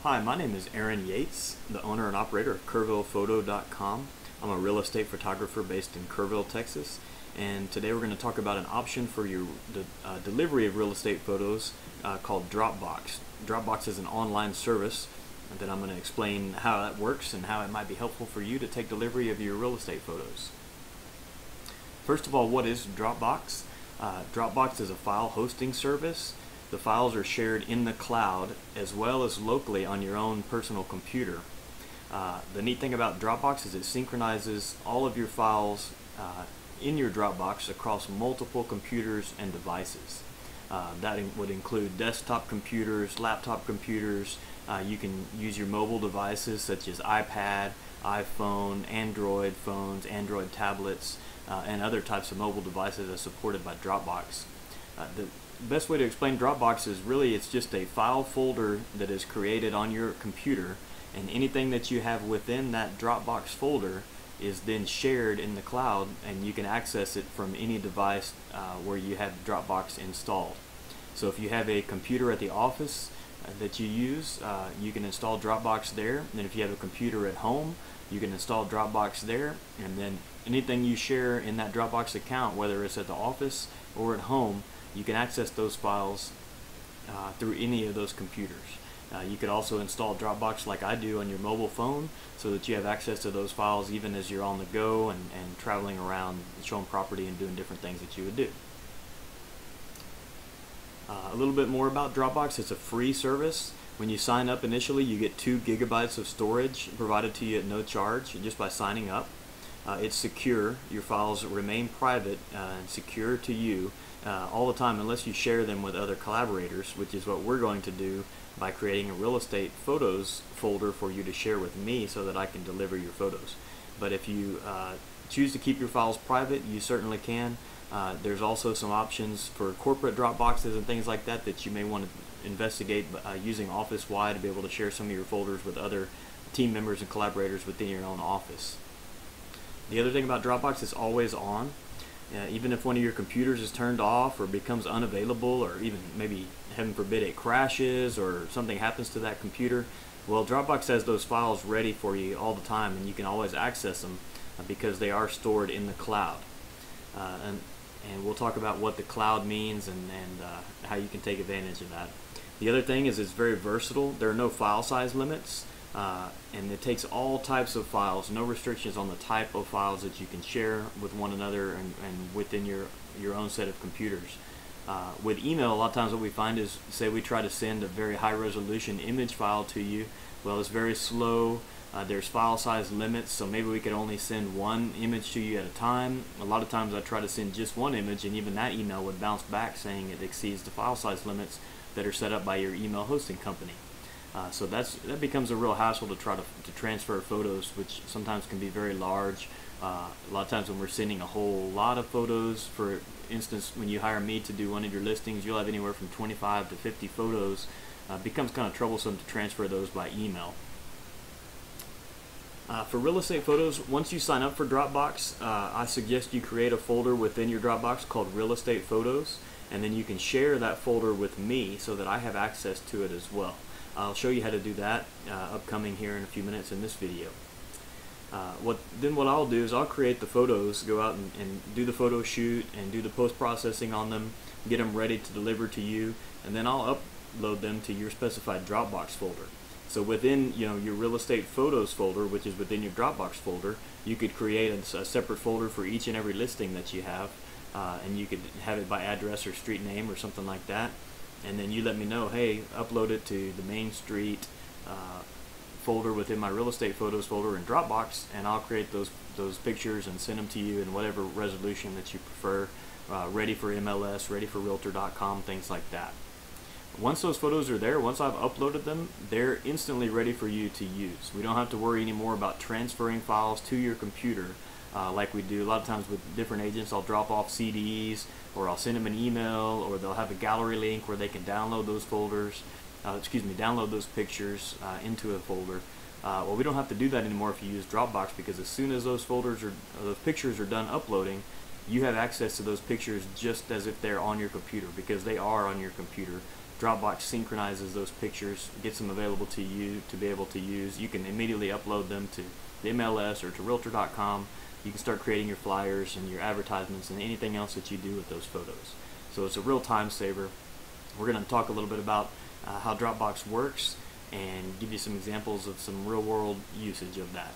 Hi, my name is Aaron Yates, the owner and operator of KerrvillePhoto.com. I'm a real estate photographer based in Kerrville, Texas, and today we're going to talk about an option for your delivery of real estate photos called DropBox. DropBox is an online service that I'm going to explain how that works and how it might be helpful for you to take delivery of your real estate photos. First of all, what is DropBox? DropBox is a file hosting service. The files are shared in the cloud as well as locally on your own personal computer. The neat thing about DropBox is it synchronizes all of your files in your Dropbox across multiple computers and devices. That would include desktop computers, laptop computers. You can use your mobile devices such as iPad, iPhone, Android phones, Android tablets, and other types of mobile devices as supported by DropBox. The best way to explain DropBox is really it's just a file folder that is created on your computer, and anything that you have within that Dropbox folder is then shared in the cloud, and you can access it from any device where you have Dropbox installed. So if you have a computer at the office that you use, you can install Dropbox there. And then if you have a computer at home, you can install Dropbox there, and then anything you share in that Dropbox account, whether it's at the office or at home, you can access those files through any of those computers. You could also install Dropbox like I do on your mobile phone so that you have access to those files even as you're on the go and traveling around showing property and doing different things that you would do. A little bit more about Dropbox. It's a free service. When you sign up initially, you get 2 gigabytes of storage provided to you at no charge just by signing up. It's secure. Your files remain private and secure to you all the time unless you share them with other collaborators, which is what we're going to do by creating a real estate photos folder for you to share with me so that I can deliver your photos. But if you choose to keep your files private, you certainly can. There's also some options for corporate Dropboxes and things like that that you may want to investigate using office-wide to be able to share some of your folders with other team members and collaborators within your own office. The other thing about Dropbox is always on. Even if one of your computers is turned off or becomes unavailable, or even maybe, heaven forbid, it crashes or something happens to that computer, well, Dropbox has those files ready for you all the time, and you can always access them because they are stored in the cloud. And we'll talk about what the cloud means and how you can take advantage of that. The other thing is it's very versatile. There are no file size limits. And it takes all types of files, no restrictions on the type of files that you can share with one another and within your own set of computers. With email, a lot of times what we find is, say we try to send a very high resolution image file to you, well, it's very slow. There's file size limits, so maybe we could only send one image to you at a time. A lot of times I try to send just one image, and even that email would bounce back saying it exceeds the file size limits that are set up by your email hosting company. So that becomes a real hassle to try to transfer photos, which sometimes can be very large. A lot of times when we're sending a whole lot of photos, for instance, when you hire me to do one of your listings, you'll have anywhere from 25 to 50 photos. It becomes kind of troublesome to transfer those by email. For real estate photos, once you sign up for Dropbox, I suggest you create a folder within your Dropbox called Real Estate Photos, and then you can share that folder with me so that I have access to it as well. I'll show you how to do that upcoming here in a few minutes in this video. What I'll do is I'll create the photos, go out and do the photo shoot and do the post-processing on them, get them ready to deliver to you, and then I'll upload them to your specified Dropbox folder. So within your real estate photos folder, which is within your Dropbox folder, you could create a separate folder for each and every listing that you have, and you could have it by address or street name or something like that. And then you let me know, hey, upload it to the Main Street folder within my real estate photos folder in Dropbox, and I'll create those pictures and send them to you in whatever resolution that you prefer, ready for MLS, ready for Realtor.com, things like that. Once those photos are there, once I've uploaded them, they're instantly ready for you to use. We don't have to worry anymore about transferring files to your computer like we do a lot of times with different agents. I'll drop off CDs, or I'll send them an email, or they'll have a gallery link where they can download those folders, download those pictures into a folder. Well, we don't have to do that anymore if you use Dropbox, because as soon as those pictures are done uploading, you have access to those pictures just as if they're on your computer, because they are on your computer. Dropbox synchronizes those pictures, gets them available to you to be able to use. You can immediately upload them to the MLS or to Realtor.com. You can start creating your flyers and your advertisements and anything else that you do with those photos. So it's a real time saver. We're going to talk a little bit about how Dropbox works and give you some examples of some real world usage of that.